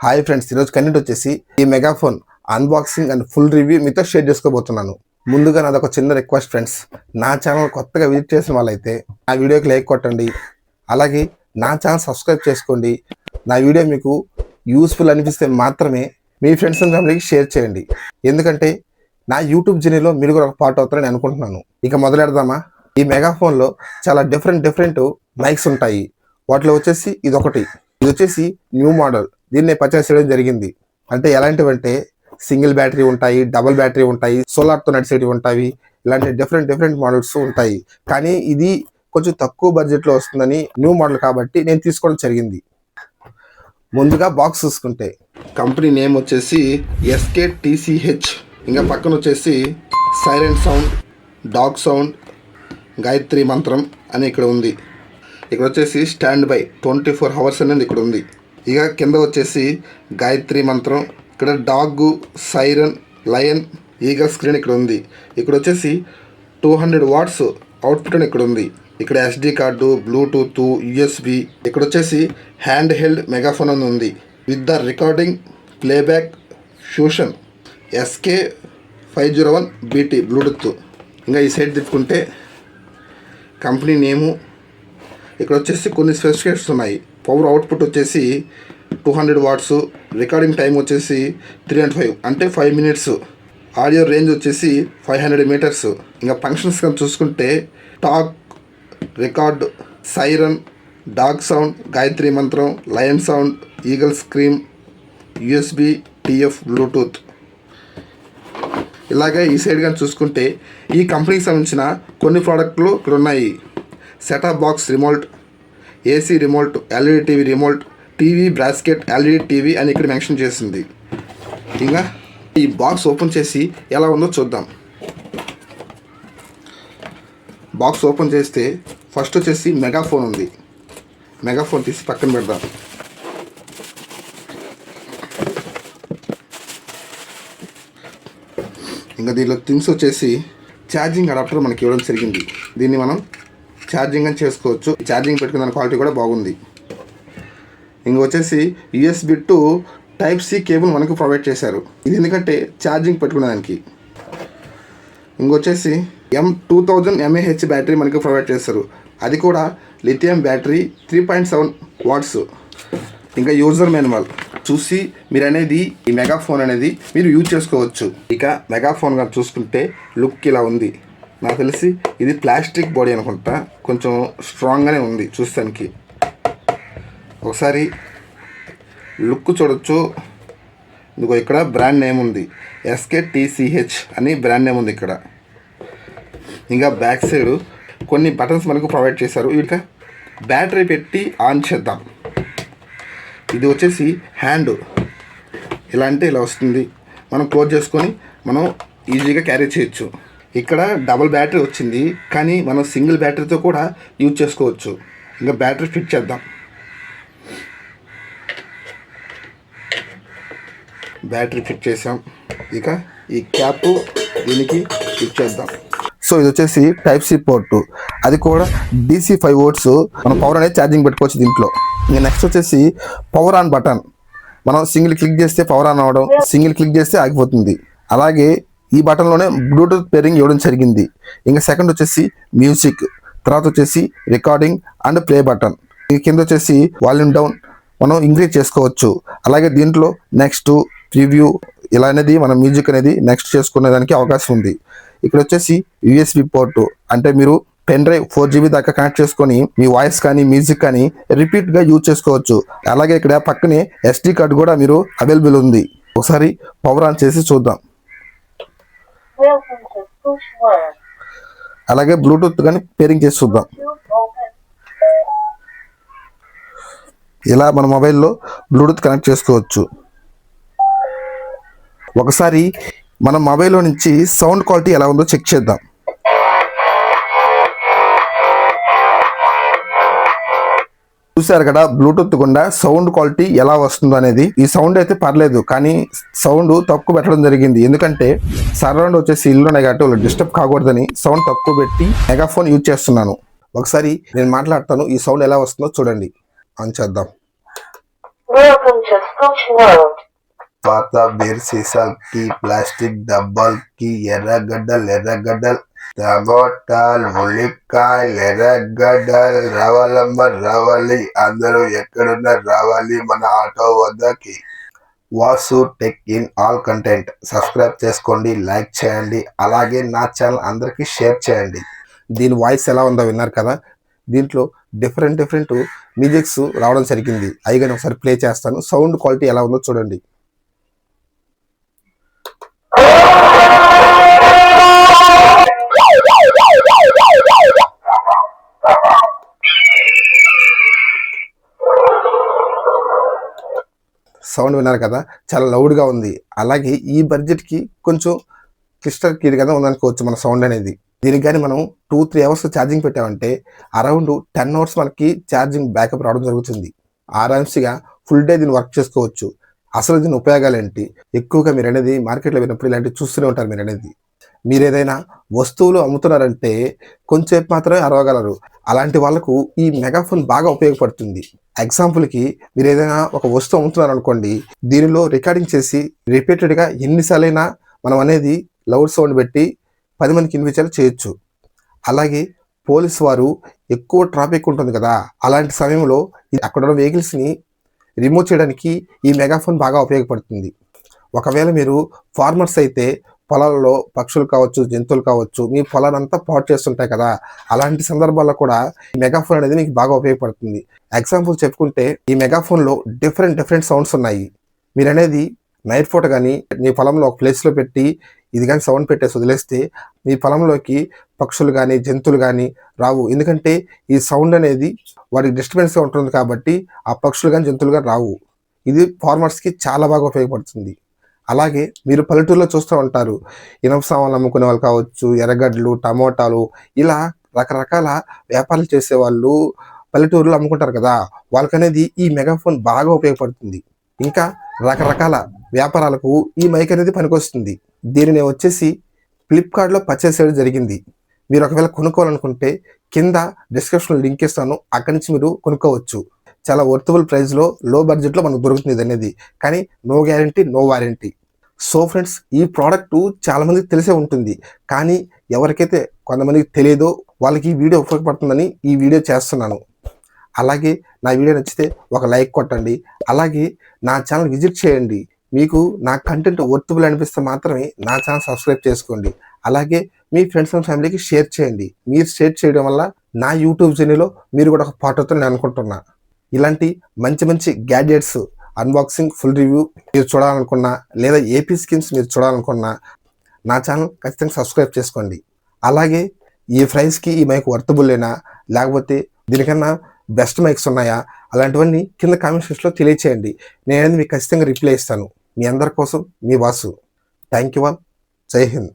Hi friends, ఈరోజు content వచ్చేసి ఈ megaphone unboxing and full review మీతో షేర్ చేసుకోబోతున్నాను. ముందుగా నాది ఒక చిన్న రిక్వెస్ట్ ఫ్రెండ్స్, నా ఛానల్ కొత్తగా విజిట్ చేసిన వాళ్ళైతే నా వీడియోకి లైక్ కొట్టండి, అలాగే నా ఛానల్ సబ్స్క్రైబ్ చేసుకోండి. నా వీడియో మీకు యూస్ఫుల్ అనిపిస్తే మాత్రమే మీ ఫ్రెండ్స్ అండ్ ఫ్యామిలీకి షేర్ చేయండి, ఎందుకంటే నా యూట్యూబ్ జర్నీలో మీరు కూడా ఒక పార్ట్ అవుతారని అనుకుంటున్నాను. ఇక మొదలెడదామా? ఈ మెగాఫోన్లో చాలా డిఫరెంట్ మైక్స్ ఉంటాయి. వాటిలో వచ్చేసి ఇది వచ్చేసి న్యూ మోడల్. దీన్ని పర్చేస్ చేయడం జరిగింది. అంటే ఎలాంటివంటే సింగిల్ బ్యాటరీ ఉంటాయి, డబుల్ బ్యాటరీ ఉంటాయి, సోలార్తో నడిచేటివి ఉంటాయి. ఇలాంటి డిఫరెంట్ మోడల్స్ ఉంటాయి. కానీ ఇది కొంచెం తక్కువ బడ్జెట్లో వస్తుందని న్యూ మోడల్ కాబట్టి నేను తీసుకోవడం జరిగింది. ముందుగా బాక్స్ చూసుకుంటే కంపెనీ నేమ్ వచ్చేసి SKTCH, ఇంకా పక్కన వచ్చేసి silent sound, dog sound, Gayatri మంత్రం అని ఇక్కడ ఉంది. ఇక్కడ వచ్చేసి స్టాండ్ బై 24 hours అనేది ఇక్కడ ఉంది. ఇక కింద వచ్చేసి గాయత్రి మంత్రం, ఇక్కడ dog, siren, lion, eagle screen ఇక్కడ ఉంది. ఇక్కడ వచ్చేసి 200 watts అవుట్పుట్ అని ఇక్కడ ఉంది. ఇక్కడ SD కార్డు, బ్లూటూత్, USB. ఇక్కడ వచ్చేసి హ్యాండ్ హెల్డ్ మెగాఫోన్ అని ఉంది with the recording playback fusion SK501 BT Bluetooth. ఇంకా ఈ సైడ్ తిప్పుకుంటే కంపెనీ నేము, ఇక్కడ వచ్చేసి కొన్ని స్పెసిఫికేషన్స్ ఉన్నాయి. పవర్ అవుట్పుట్ వచ్చేసి 200 watts, రికార్డింగ్ టైం వచ్చేసి 305 అంటే 5 minutes, ఆడియో రేంజ్ వచ్చేసి 500 meters. ఇంకా ఫంక్షన్స్ కానీ చూసుకుంటే talk, record, siren, dog sound, Gayatri మంత్రం, lion sound, eagle scream, USB, TF, bluetooth. ఇలాగే ఈ సైడ్ కానీ చూసుకుంటే ఈ కంపెనీకి సంబంధించిన కొన్ని ప్రోడక్ట్లు ఇక్కడ ఉన్నాయి. Setup box remote, AC remote, LED TV remote, TV bracket, LED TV అని ఇక్కడ మెన్షన్ చేసింది. ఇంకా ఈ బాక్స్ ఓపెన్ చేసి ఎలా ఉందో చూద్దాం. బాక్స్ ఓపెన్ చేస్తే ఫస్ట్ వచ్చేసి మెగాఫోన్ ఉంది. మెగాఫోన్ తీసి పక్కన పెడదాం. ఇంకా దీనిలో థింగ్స్ వచ్చేసి ఛార్జింగ్ అడాప్టర్ మనకి ఇవ్వడం జరిగింది. దీన్ని మనం ఛార్జింగ్ అని చేసుకోవచ్చు. ఛార్జింగ్ పెట్టుకున్న క్వాలిటీ కూడా బాగుంది. ఇంక వచ్చేసి USB to Type-C కేబుల్ మనకు ప్రొవైడ్ చేశారు. ఇది ఎందుకంటే ఛార్జింగ్ పెట్టుకునేదానికి. ఇంకొచ్చేసి M2000 mAh బ్యాటరీ మనకు ప్రొవైడ్ చేస్తారు. అది కూడా లిథియం బ్యాటరీ, 3.7 watts. ఇంకా యూజర్ మాన్యువల్ చూసి మీరు అనేది ఈ మెగాఫోన్ అనేది మీరు యూజ్ చేసుకోవచ్చు. ఇక మెగాఫోన్గా చూసుకుంటే లుక్ ఇలా ఉంది. నాకు తెలిసి ఇది ప్లాస్టిక్ బాడీ అనుకుంటా, కొంచెం స్ట్రాంగ్గానే ఉంది చూస్తానికి. ఒకసారి లుక్ చూడొచ్చు. ఇదిగో ఇక్కడ బ్రాండ్ నేమ్ ఉంది, SKTCH అని బ్రాండ్ నేమ్ ఉంది ఇక్కడ. ఇంకా బ్యాక్ సైడ్ కొన్ని బటన్స్ మనకు ప్రొవైడ్ చేశారు. ఇక బ్యాటరీ పెట్టి ఆన్ చేద్దాం. ఇది వచ్చేసి హ్యాండ్, ఇలా అంటే ఇలా వస్తుంది. మనం క్లోజ్ చేసుకొని మనం ఈజీగా క్యారీ చేయొచ్చు. ఇక్కడ డబుల్ బ్యాటరీ వచ్చింది, కానీ మనం సింగిల్ బ్యాటరీతో కూడా యూజ్ చేసుకోవచ్చు. ఇంకా బ్యాటరీ ఫిట్ చేద్దాం. బ్యాటరీ ఫిట్ చేసాం. ఇక ఈ క్యాప్ దీనికి ఫిట్ చేద్దాం. సో ఇది వచ్చేసి Type-C పోర్టు, అది కూడా DC 5 volts. మనం పవర్ అనేది ఛార్జింగ్ పెట్టుకోవచ్చు దీంట్లో. ఇంకా నెక్స్ట్ వచ్చేసి పవర్ ఆన్ బటన్. మనం సింగిల్ క్లిక్ చేస్తే పవర్ ఆన్ అవ్వడం, సింగిల్ క్లిక్ చేస్తే ఆగిపోతుంది. అలాగే ఈ బటన్లోనే బ్లూటూత్ పేరింగ్ ఇవ్వడం జరిగింది. ఇంకా సెకండ్ వచ్చేసి మ్యూజిక్, తర్వాత వచ్చేసి రికార్డింగ్ అండ్ ప్లే బటన్. ఈ కింద వచ్చేసి వాల్యూమ్ డౌన్ మనం ఇంక్రీజ్ చేసుకోవచ్చు. అలాగే దీంట్లో నెక్స్ట్, ప్రివ్యూ ఇలా అనేది మనం మ్యూజిక్ అనేది నెక్స్ట్ చేసుకునేదానికి అవకాశం ఉంది. ఇక్కడ వచ్చేసి USB పోర్టు, అంటే మీరు పెన్ డ్రైవ్ 4 GB దాకా కనెక్ట్ చేసుకొని మీ వాయిస్ కానీ మ్యూజిక్ కానీ రిపీట్గా యూజ్ చేసుకోవచ్చు. అలాగే ఇక్కడ పక్కనే SD కార్డు కూడా మీరు అవైలబుల్ ఉంది. ఒకసారి పవర్ ఆన్ చేసి చూద్దాం. అలాగే బ్లూటూత్ కానీ పేరింగ్ చేసి చూద్దాం. ఇలా మన మొబైల్లో బ్లూటూత్ కనెక్ట్ చేసుకోవచ్చు. ఒకసారి మన మొబైల్లో నుంచి సౌండ్ క్వాలిటీ ఎలా ఉందో చెక్ చేద్దాం. చూసారు కదా బ్లూటూత్ గుండా సౌండ్ క్వాలిటీ ఎలా వస్తుందో అనేది. ఈ సౌండ్ అయితే పర్లేదు, కానీ సౌండ్ తక్కువ పెట్టడం జరిగింది. ఎందుకంటే సరౌండ్ వచ్చేసి ఇల్లునే కాబట్టి వాళ్ళు డిస్టర్బ్ కాకూడదని సౌండ్ తక్కువ పెట్టి మెగాఫోన్ యూజ్ చేస్తున్నాను. ఒకసారి నేను మాట్లాడతాను, ఈ సౌండ్ ఎలా వస్తుందో చూడండి. ఆన్ చేద్దాం. Welcome to Scotch World. పాత బీర్ సీసాలకి ప్లాస్టిక్ డబ్బాలకి ఎర్రగడ్డలు టమోటాలు ఉల్లిపాయలు ఎర్రగడ్డలు రావాలమ్మ రావాలి, అందరూ ఎక్కడున్నా రావాలి మన ఆటో వద్దకి. Vasu tech in all content subscribe చేసుకోండి, లైక్ చేయండి, అలాగే నా ఛానల్ అందరికీ షేర్ చేయండి. దీని వాయిస్ ఎలా ఉందో విన్నారు కదా. దీంట్లో డిఫరెంట్ మ్యూజిక్స్ రావడం జరిగింది. అవి కానీ ఒకసారి ప్లే చేస్తాను. సౌండ్ క్వాలిటీ ఎలా ఉందో చూడండి. సౌండ్ విన్నారు కదా, చాలా లౌడ్గా ఉంది. అలాగే ఈ బడ్జెట్కి కొంచెం క్లిస్టర్ కిడ్గా ఉందనుకోవచ్చు మన సౌండ్ అనేది. దీనికి కానీ మనం 2-3 అవర్స్ ఛార్జింగ్ పెట్టామంటే అరౌండ్ 10 అవర్స్ మనకి ఛార్జింగ్ బ్యాకప్ రావడం జరుగుతుంది. ఆరామ్స్గా ఫుల్ డే దీన్ని వర్క్ చేసుకోవచ్చు. అసలు దీని ఉపయోగాలు ఏంటి? ఎక్కువగా మీరు అనేది మార్కెట్లో విన్నప్పుడు ఇలాంటివి చూస్తూనే ఉంటారు. మీరు ఏదైనా వస్తువులు అమ్ముతున్నారంటే కొంచెంసేపు మాత్రమే అరవగలరు. అలాంటి వాళ్ళకు ఈ మెగాఫోన్ బాగా ఉపయోగపడుతుంది. ఎగ్జాంపుల్కి మీరు ఏదైనా ఒక వస్తువు అమ్ముతున్నారు అనుకోండి, దీనిలో రికార్డింగ్ చేసి రిపీటెడ్గా ఎన్నిసార్లైనా మనం అనేది లౌడ్ సౌండ్ పెట్టి 10 మందికి వినిపించేలా చేయొచ్చు. అలాగే పోలీసు వారు ఎక్కువ ట్రాఫిక్ ఉంటుంది కదా, అలాంటి సమయంలో అక్కడ ఉన్న వెహికల్స్ని రిమూవ్ చేయడానికి ఈ మెగాఫోన్ బాగా ఉపయోగపడుతుంది. ఒకవేళ మీరు ఫార్మర్స్ అయితే పొలాల్లో పక్షులు కావచ్చు, జంతువులు కావచ్చు, మీ పొలానంతా పాడు చేస్తుంటాయి కదా, అలాంటి సందర్భాల్లో కూడా ఈ మెగాఫోన్ అనేది మీకు బాగా ఉపయోగపడుతుంది. ఎగ్జాంపుల్ చెప్పుకుంటే ఈ మెగాఫోన్లో డిఫరెంట్ సౌండ్స్ ఉన్నాయి. మీరు అనేది నైట్ పూట కానీ మీ పొలంలో ఒక ప్లేస్లో పెట్టి ఇది కానీ సౌండ్ పెట్టేసి వదిలేస్తే మీ పొలంలోకి పక్షులు కానీ జంతువులు కానీ రావు. ఎందుకంటే ఈ సౌండ్ అనేది వాటికి డిస్టర్బెన్స్గా ఉంటుంది కాబట్టి ఆ పక్షులు కానీ జంతువులు కానీ రావు. ఇది ఫార్మర్స్కి చాలా బాగా ఉపయోగపడుతుంది. అలాగే మీరు పల్లెటూరులో చూస్తూ ఉంటారు, ఇనప సామాన్లు అమ్ముకునే వాళ్ళు కావచ్చు, ఎర్రగడ్డలు, టమోటాలు, ఇలా రకరకాల వ్యాపారాలు చేసేవాళ్ళు పల్లెటూరులో అమ్ముకుంటారు కదా, వాళ్ళకనేది ఈ మెగాఫోన్ బాగా ఉపయోగపడుతుంది. ఇంకా రకరకాల వ్యాపారాలకు ఈ మైక్ అనేది పనికొస్తుంది. దీనిని వచ్చేసి ఫ్లిప్కార్ట్లో పర్చేస్ చేయడం జరిగింది. మీరు ఒకవేళ కొనుక్కోవాలనుకుంటే కింద డిస్క్రిప్షన్లో లింక్ ఇస్తాను, అక్కడి నుంచి మీరు కొనుక్కోవచ్చు. చాలా వర్తబుల్ ప్రైస్లో లో బడ్జెట్లో మనకు దొరుకుతుంది ఇది అనేది. కానీ no guarantee no warranty. So friends, ఈ ప్రోడక్ట్ చాలా మందికి తెలిసే ఉంటుంది, కానీ ఎవరికైతే కొంతమందికి తెలియదో వాళ్ళకి ఈ వీడియో ఉపయోగపడుతుందని ఈ వీడియో చేస్తున్నాను. అలాగే నా వీడియో నచ్చితే ఒక లైక్ కొట్టండి, అలాగే నా ఛానల్ విజిట్ చేయండి. మీకు నా కంటెంట్ వర్తబుల్ అనిపిస్తే మాత్రమే నా ఛానల్ సబ్స్క్రైబ్ చేసుకోండి. అలాగే మీ ఫ్రెండ్స్ అండ్ ఫ్యామిలీకి షేర్ చేయండి. మీరు షేర్ చేయడం వల్ల నా యూట్యూబ్ జర్నీలో మీరు కూడా ఒక పార్ట్ అవుతారని నేను అనుకుంటున్నా. ఇలాంటి మంచి గ్యాడ్జెట్స్ అన్బాక్సింగ్ ఫుల్ రివ్యూ మీరు చూడాలనుకున్నా, లేదా ఏపీ స్కీమ్స్ మీరు చూడాలనుకున్నా నా ఛానల్ ఖచ్చితంగా సబ్స్క్రైబ్ చేసుకోండి. అలాగే ఈ ప్రైస్కి ఈ మైక్ వర్తబుల్లేనా, లేకపోతే దీనికన్నా బెస్ట్ మైక్స్ ఉన్నాయా, అలాంటివన్నీ కింద కామెంట్ సెక్షన్లో తెలియచేయండి. నేను మీకు ఖచ్చితంగా రిప్లై ఇస్తాను. మీ అందరి కోసం మీ Vasu. Thank you all. Jai Hind.